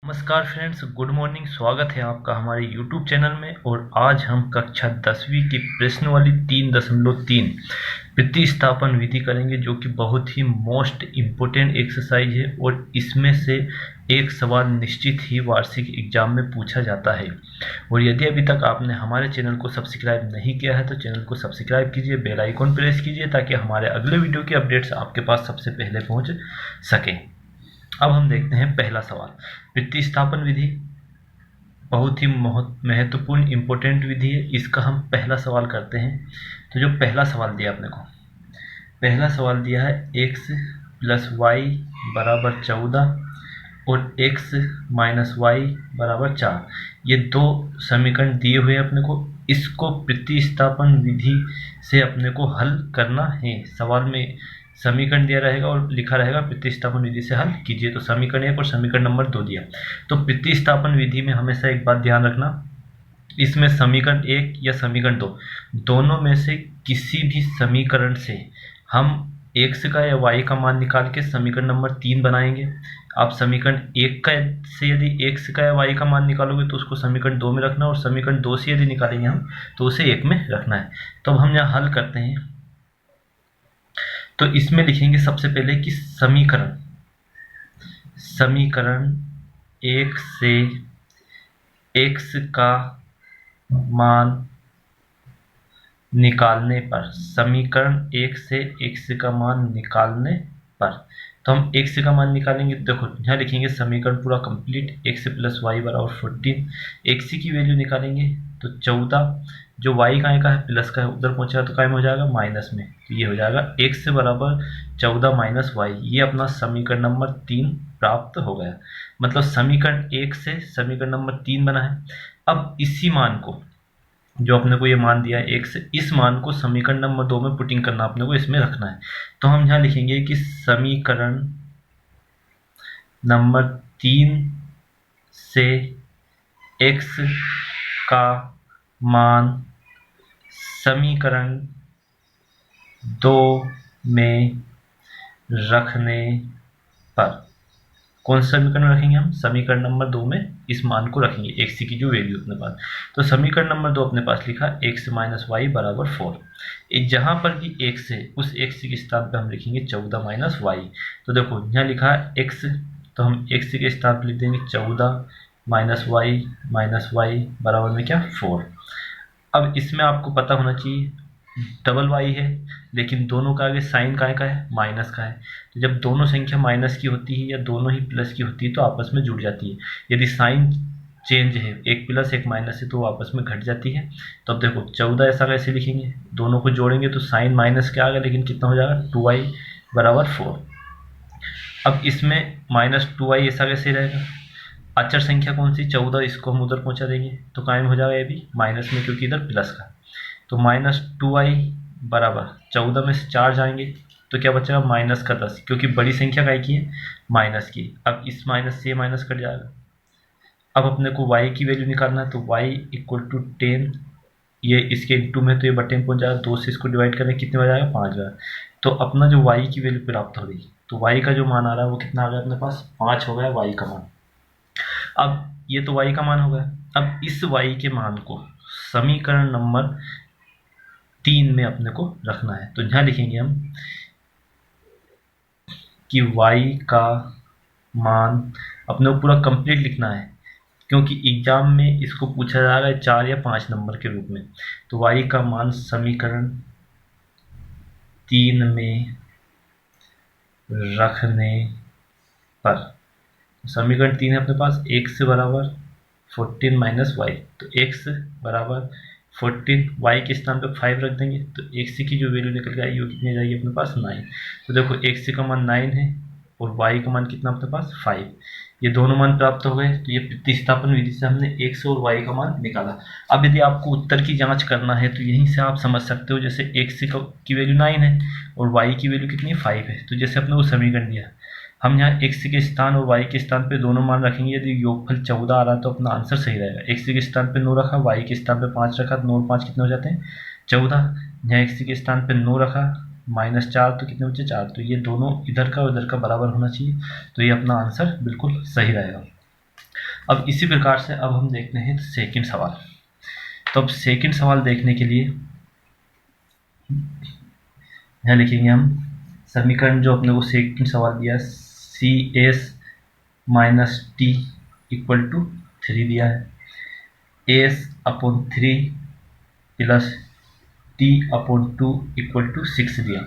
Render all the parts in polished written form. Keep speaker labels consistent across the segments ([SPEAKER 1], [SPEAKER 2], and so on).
[SPEAKER 1] नमस्कार friends, good morning. स्वागत है आपका हमारे YouTube चैनल में। और आज हम कक्षा 10वीं की प्रश्नवाली 3.3 प्रतिस्थापन विधि करेंगे, जो कि बहुत ही मोस्ट इम्पोर्टेंट एक्सरसाइज है और इसमें से एक सवाल निश्चित ही वार्षिक एग्जाम में पूछा जाता है। और यदि अभी तक आपने हमारे चैनल को सब्सक्राइब नहीं किया है तो चैनल को सब्सक्राइब कीजिए, बेल आइकॉन प्रेस कीजिए ताकि हमारे अगले वीडियो के अपडेट्स आपके पास सबसे पहले पहुंच सके। अब हम देखते हैं पहला सवाल। प्रतिस्थापन विधि बहुत ही महत्वपूर्ण इम्पोर्टेंट विधि है। इसका हम पहला सवाल करते हैं। तो जो पहला सवाल दिया अपने को, पहला सवाल दिया है x + y = 14 और x - y = 4। ये दो समीकरण दिए हुए हैं अपने को। इसको प्रतिस्थापन विधि से अपने को हल करना है। सवाल में समीकरण दिया रहेगा और लिखा रहेगा प्रतिस्थापन विधि से हल कीजिए। तो समीकरण 1 और समीकरण नंबर 2 दिया। तो प्रतिस्थापन विधि में हमेशा एक बात ध्यान रखना, इसमें समीकरण 1 या समीकरण 2 दोनों में से किसी भी समीकरण से हम x का या y का मान निकाल के समीकरण नंबर 3 बनाएंगे। आप समीकरण 1 का से यदि x का या y का मान निकालोगे तो उसको समीकरण 2 में रखना, और समीकरण 2 से यदि निकालेंगे हम तो उसे 1 में रखना है। तो अब हम यहाँ हल करते हैं। तो इसमें लिखेंगे सबसे पहले कि समीकरण 1 से x का मान निकालने पर, समीकरण 1 से x का मान निकालने पर, तो हम x का मान निकालेंगे। देखो यहाँ लिखेंगे समीकरण पूरा कंप्लीट, x + y = 14। x की वैल्यू निकालेंगे तो 14, जो y का है प्लस का है उधर पहुंचेगा तो कायम हो जाएगा माइनस में। तो ये हो जाएगा x = 14 - y। ये अपना समीकरण नंबर 3 प्राप्त हो गया। मतलब समीकरण 1 से समीकरण नंबर 3 बना है। अब इसी मान को, जो अपने को ये मान दिया है x, इस मान को समीकरण नंबर 2 में पुटिंग करना, अपने को इसमें रखना है। तो हम यहाँ लिखेंगे कि समीकरण नंबर 3 से x का मान समीकरण 2 में रखने पर, कौन सा समीकरण रखेंगे हम? समीकरण नंबर 2 में इस मान को रखेंगे, x की जो वैल्यू अपने पास। तो समीकरण नंबर 2 अपने पास लिखा x - y = 4। जहां पर भी x है उस x के स्थान पे हम लिखेंगे 14 - y। तो देखो यहाँ लिखा है x, तो हम x के स्थान पे लिख देंगे 14 - y बराबर में क्या? 4। अब इसमें आपको पता होना चाहिए डबल y है, लेकिन दोनों का आगे साइन का है? माइनस का है। तो जब दोनों संख्या माइनस की होती है या दोनों ही प्लस की होती है तो आपस में जुड़ जाती है। यदि साइन चेंज है, एक प्लस एक माइनस है, तो वो आपस में घट जाती है। तो अब देखो 14 ऐसा कैसे लिखेंगे? दोनों को जोड़ेंगे तो साइन माइनस के आ गया, लेकिन कितना हो जाएगा? 2y = 4। अब इसमें -2y ऐसा कैसे रहेगा? अचर संख्या कौन सी? 14, इसको हम उधर पहुंचा देंगे तो कायम हो जाएगा ये भी माइनस में, क्योंकि इधर प्लस का। तो -2y बराबर 14 में से 4 जाएंगे तो क्या बचेगा? -10, क्योंकि बड़ी संख्या काय की है? माइनस की। अब इस माइनस से ये माइनस कट जाएगा। अब अपने को y की वैल्यू निकालना है, तो y = 10, ये इसके इंटू में तो ये बटे में पहुंच जाएगा। 2 से इसको डिवाइड करें कितने हो जाएगा? 5 बार। तो अपना जो y की वैल्यू प्राप्त हो गई, तो y का जो मान आ रहा है वो कितना आ गया अपने पास? 5 हो गया y का मान। अब ये तो y का मान हो गया। अब इस y के मान को समीकरण नंबर 3 में अपने को रखना है। तो यहाँ लिखेंगे हम कि y का मान अपने को पूरा कंप्लीट लिखना है, क्योंकि एग्जाम में इसको पूछा जा रहा है 4 या 5 नंबर के रूप में। तो y का मान समीकरण 3 में रखने पर, समीकरण 3 है अपने पास, x = 14 - y। तो x = 14, y के स्थान पर 5 रख देंगे तो x की जो वैल्यू निकल के आएगी वो कितनी आ जाएगी अपने पास? 9। तो देखो x का मान 9 है और y का मान कितना अपने पास? 5। ये दोनों मान प्राप्त हो गए। तो ये प्रतिस्थापन विधि से हमने x और y का मान निकाला। अब यदि आपको उत्तर की जांच करना है तो यहीं से आप समझ सकते हो, जैसे x की वैल्यू 9 है और y की वैल्यू कितनी है? 5 है। तो जैसे अपने को समीकरण दिया, हम यहाँ x के स्थान और y के स्थान पे दोनों मान रखेंगे। यदि योगफल 14 आ रहा है तो अपना आंसर सही रहेगा। x के स्थान पे 9 रखा, y के स्थान पे 5 रखा, तो 9 और 5 कितने हो जाते हैं? 14। यहाँ x के स्थान पे 9 रखा, -4, तो कितने बचे? 4। तो ये दोनों इधर का और इधर का बराबर होना चाहिए। तो ये अपना आंसर बिल्कुल सही रहेगा। अब इसी प्रकार से अब हम देखते हैं सेकंड सवाल। तो अब सेकंड सवाल देखने के लिए यहाँ लिखेंगे हम समीकरण जो अपने को सेकंड सवाल दिया है, C S minus T equal to 3 दिया है, S upon 3 plus T upon 2 equal to 6 दिया।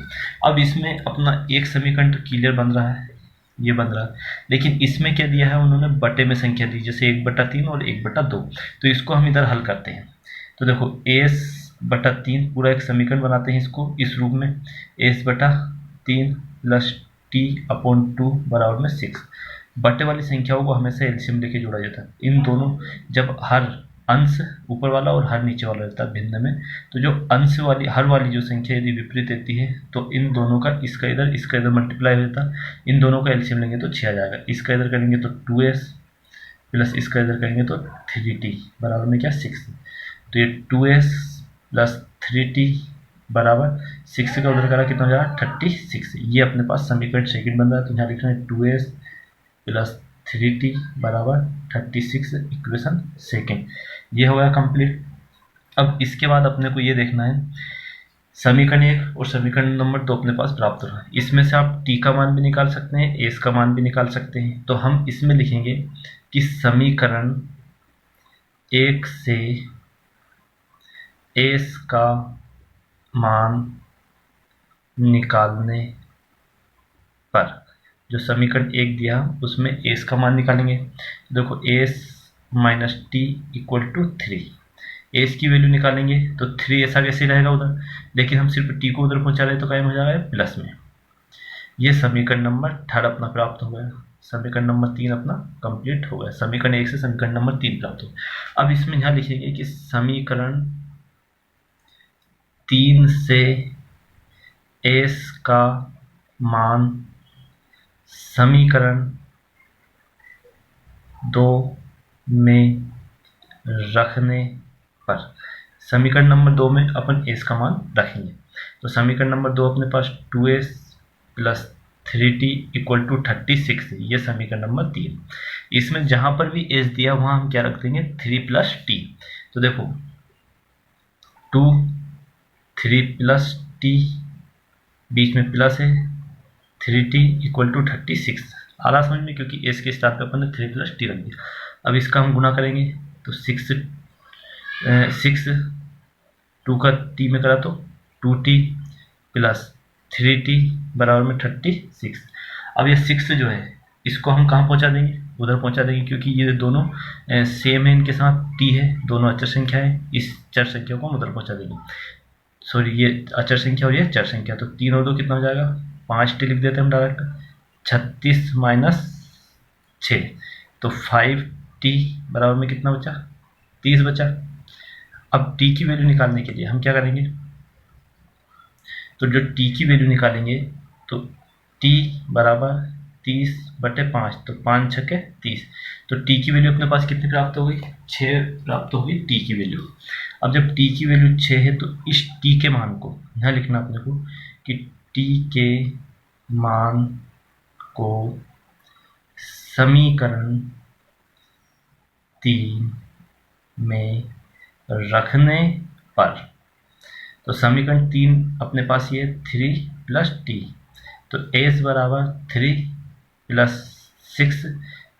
[SPEAKER 1] अब इसमें अपना एक समीकरण तो क्लियर बन रहा है, ये बन रहा है, लेकिन इसमें क्या दिया है उन्होंने, बटे में संख्या दी, जैसे 1/3 और 1/2। तो इसको हम इधर हल करते हैं। तो देखो s/3 पूरा एक समीकरण बनाते हैं इसको इस रूप में, s/3 प्लस टी अपॉन 2 बराबर में 6। बटे वाली संख्याओं को हमेशा एलसीएम लेके जोड़ा जाता है। इन दोनों जब हर अंश ऊपर वाला और हर नीचे वाला रहता है भिन्न में, तो जो अंश वाली हर वाली जो संख्या यदि विपरीत रहती है तो इन दोनों का इसका इधर मल्टीप्लाई हो जाता है। इन दोनों का एलसीएम लेंगे तो 6 आ जाएगा, इसका इधर करेंगे तो 2s प्लस इसका इधर करेंगे तो 3t बराबर में क्या 6। तो ये 2s प्लस 3t बराबर 6 का उधर करा कितना हो जाएगा 36। ये अपने पास समीकरण सेकंड बन रहा है। तो यहाँ लिख रहे हैं 2s प्लस 3t बराबर 36 इक्वेशन सेकंड। ये हो गया कंप्लीट। अब इसके बाद अपने को ये देखना है समीकरण 1 और समीकरण नंबर 2 अपने पास प्राप्त हो रहा है। इसमें से आप t का मान भी निकाल सकते हैं, s का मान भी निकाल सकते हैं। तो हम इसमें लिखेंगे कि समीकरण 1 से s का मान निकालने पर, जो समीकरण 1 दिया उसमें s का मान निकालेंगे। देखो s minus T equal to 3, S की वैल्यू निकालेंगे तो 3 ऐसा कैसे रहेगा उधर, लेकिन हम सिर्फ टी को उधर पहुंचा रहे तो कायम हो जाएगा प्लस में। ये समीकरण नंबर 3 अपना प्राप्त हो गया। समीकरण नंबर 3 अपना कंप्लीट हो गया। समीकरण 1 से समीकरण नंबर 3 प्राप्त हो। अब इसमें यहाँ लिखेंगे कि समीकरण 3 से एस का मान समीकरण 2 में रखने पर, समीकरण नंबर 2 में अपन s का मान रखेंगे। तो समीकरण नंबर 2 अपने पास 2s plus 3t equal to 36, ये समीकरण नंबर 3। इसमें जहां पर भी s दिया वहां हम क्या रख देंगे 3 प्लस t। तो देखो 2 3 प्लस t, बीच में प्लस है, 3t इक्वल टू 36 आ रहा समझ में, क्योंकि s के स्थान पे अपन ने 3 प्लस t रख दिया। अब इसका हम गुना करेंगे तो 6 2 का t में करा तो 2t प्लस 3t बराबर में 36। अब ये 6 जो है इसको हम कहाँ पहुँचा देंगे, उधर पहुँचा देंगे, क्योंकि ये दोनों सेम है, इनके साथ t है, दोनों अचर संख्या है, इस चर संख्या को हम उधर पहुँचा देंगे। सॉरी, ये अचर संख्या और ये चर संख्या, तो 3 और 2 कितना हो जाएगा 5t लिख देते हैं हम डायरेक्ट, 36 माइनस 6 तो 5t बराबर में कितना बचा 30 बचा। अब t की वैल्यू निकालने के लिए हम क्या करेंगे, तो जो t की वैल्यू निकालेंगे तो t बराबर 30/5, तो 5 छके 30। तो t की वैल्यू अपने पास कितनी प्राप्त हो गई 6 प्राप्त हो गई t की वैल्यू। अब जब t की वैल्यू 6 है तो इस t के मान को यहाँ लिखना अपने को कि t के मान को समीकरण 3 में रखने पर, तो समीकरण 3 अपने पास ये 3 प्लस टी, तो s बराबर 3 प्लस 6,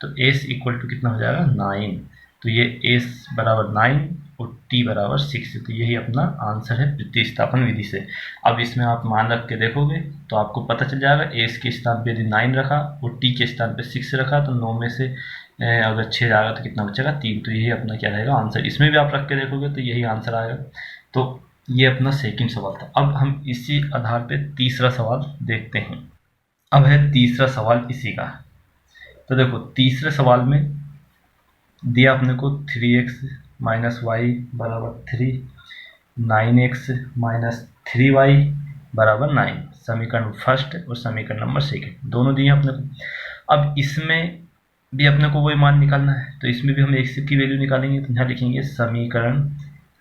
[SPEAKER 1] तो s इक्वल टू कितना हो जाएगा 9। तो ये s बराबर 9 और t बराबर 6, तो यही अपना आंसर है प्रतिस्थापन विधि से। अब इसमें आप मान रख के देखोगे तो आपको पता चल जाएगा, s के स्थान पे यदि 9 रखा और t के स्थान पे 6 रखा तो 9 में से अगर 6 जाएगा तो कितना बचेगा 3। तो यही अपना क्या रहेगा आंसर। इसमें भी आप रख के देखोगे तो यही आंसर आएगा। तो ये अपना सेकंड सवाल था। अब हम इसी आधार पे तीसरा सवाल देखते हैं। अब है तीसरा सवाल इसी का। तो देखो तीसरे सवाल में दिया अपने को 3x माइनस वाई बराबर 3, 9x माइनस 3y बराबर 9, समीकरण फर्स्ट और समीकरण नंबर सेकंड दोनों दिए अपने को। अब इसमें भी अपने को वही मान निकालना है, तो इसमें भी हम x की वैल्यू निकालेंगे। तो यहाँ लिखेंगे समीकरण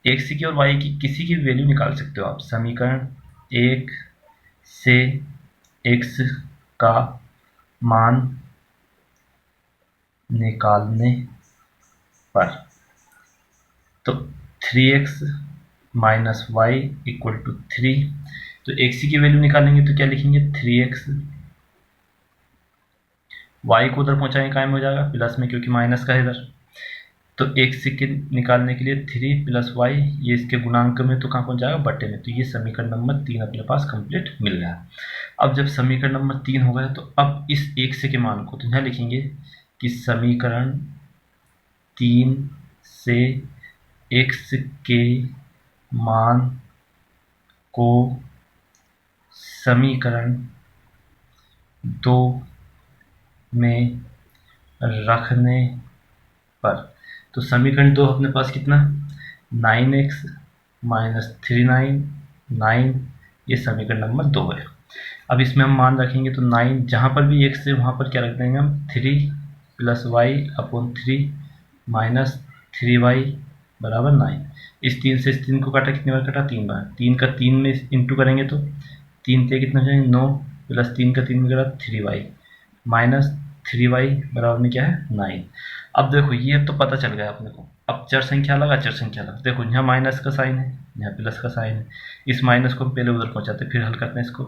[SPEAKER 1] x की और y की किसी की वैल्यू निकाल सकते हो आप। समीकरण 1 से x का मान निकालने पर। तो 3x minus Y equal to 3। तो एक्स की वैल्यू निकालेंगे तो क्या लिखेंगे 3x, वाई को उधर पहुंचाएंगे कायम हो जाएगा प्लस में क्योंकि माइनस का है इधर। तो एक्स के निकालने के लिए 3 प्लस वाई, ये इसके गुणांक में तो कहाँ पहुंच जाएगा बट्टे में। तो ये समीकरण नंबर 3 अपने पास कंप्लीट मिल गया। अब जब समीकरण नंबर 3 हो गया तो अब इस x के मान को तो यहाँ लिखेंगे कि समीकरण 3 से x के मान को समीकरण 2 में रखने पर। तो समीकरण 2 अपने पास कितना 9x माइनस 9, ये समीकरण नंबर 2 है। अब इसमें हम मान रखेंगे तो 9 जहाँ पर भी x है वहाँ पर क्या रख देंगे हम 3 plus Y upon 3 minus 3y बराबर 9। इस 3 से इस 3 को काटा, कितनी बार काटा 3 बार। 3 का 3 में इंटू करेंगे तो 3 से कितना हो जाएगा 9 प्लस 3 का 3 में करा 3y माइनस 3y बराबर में क्या है 9। अब देखो ये तो पता चल गया अपने को। अब चर संख्या लगा, चर संख्या लगा, देखो यहाँ माइनस का साइन है, यहाँ प्लस का साइन है। इस माइनस को पहले उधर पहुँचाते फिर हल करते हैं इसको।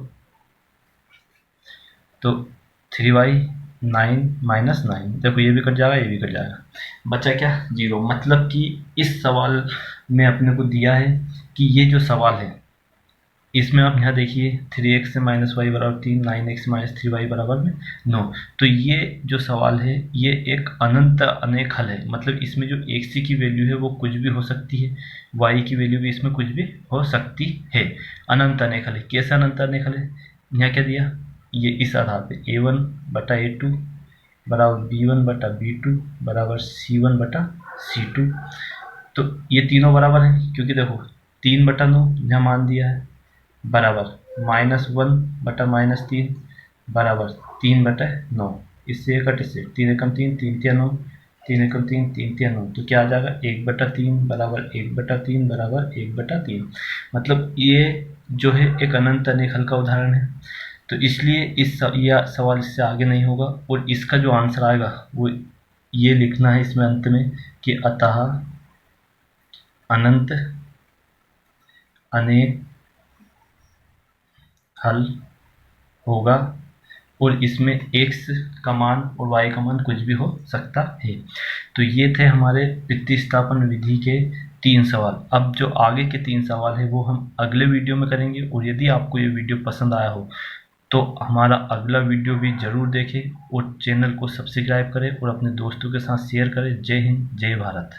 [SPEAKER 1] तो 3y 9 माइनस 9, देखो ये भी कट जाएगा ये भी कट जाएगा, बचा क्या 0। मतलब कि इस सवाल में अपने को दिया है कि ये जो सवाल है इसमें आप यहाँ देखिए 3x से माइनस वाई बराबर 3, 9x माइनस 3y बराबर में 9। तो ये जो सवाल है ये एक अनंत अनेक हल है। मतलब इसमें जो x की वैल्यू है वो कुछ भी हो सकती है, y की वैल्यू भी इसमें कुछ भी हो सकती है। अनंत अनेक हल है। कैसा अनंत अनेक हल है, यहाँ क्या दिया, ये इस आधार पे a1 बटा a2 बराबर b1 बटा b2 बराबर c1 बटा c2। तो ये तीनों बराबर हैं क्योंकि देखो 3/9 यहाँ मान दिया है बराबर -1 बटा -3 बराबर 3/9। इससे कट, इससे 3 एकम 3, 3 तिया 9, 3 एकम 3, 3 तिया 9। तो क्या आ जाएगा 1/3 बराबर 1/3 बराबर 1/3। मतलब ये जो है एक अनंत अनेक हल का उदाहरण है। तो इसलिए यह सवाल इससे आगे नहीं होगा। और इसका जो आंसर आएगा वो ये लिखना है इसमें अंत में कि अतः अनंत अनेक हल होगा और इसमें x का मान और y का मान कुछ भी हो सकता है। तो ये थे हमारे प्रतिस्थापन विधि के 3 सवाल। अब जो आगे के 3 सवाल है वो हम अगले वीडियो में करेंगे। और यदि आपको ये वीडियो पसंद आया हो तो हमारा अगला वीडियो भी ज़रूर देखें और चैनल को सब्सक्राइब करें और अपने दोस्तों के साथ शेयर करें। जय हिंद, जय भारत।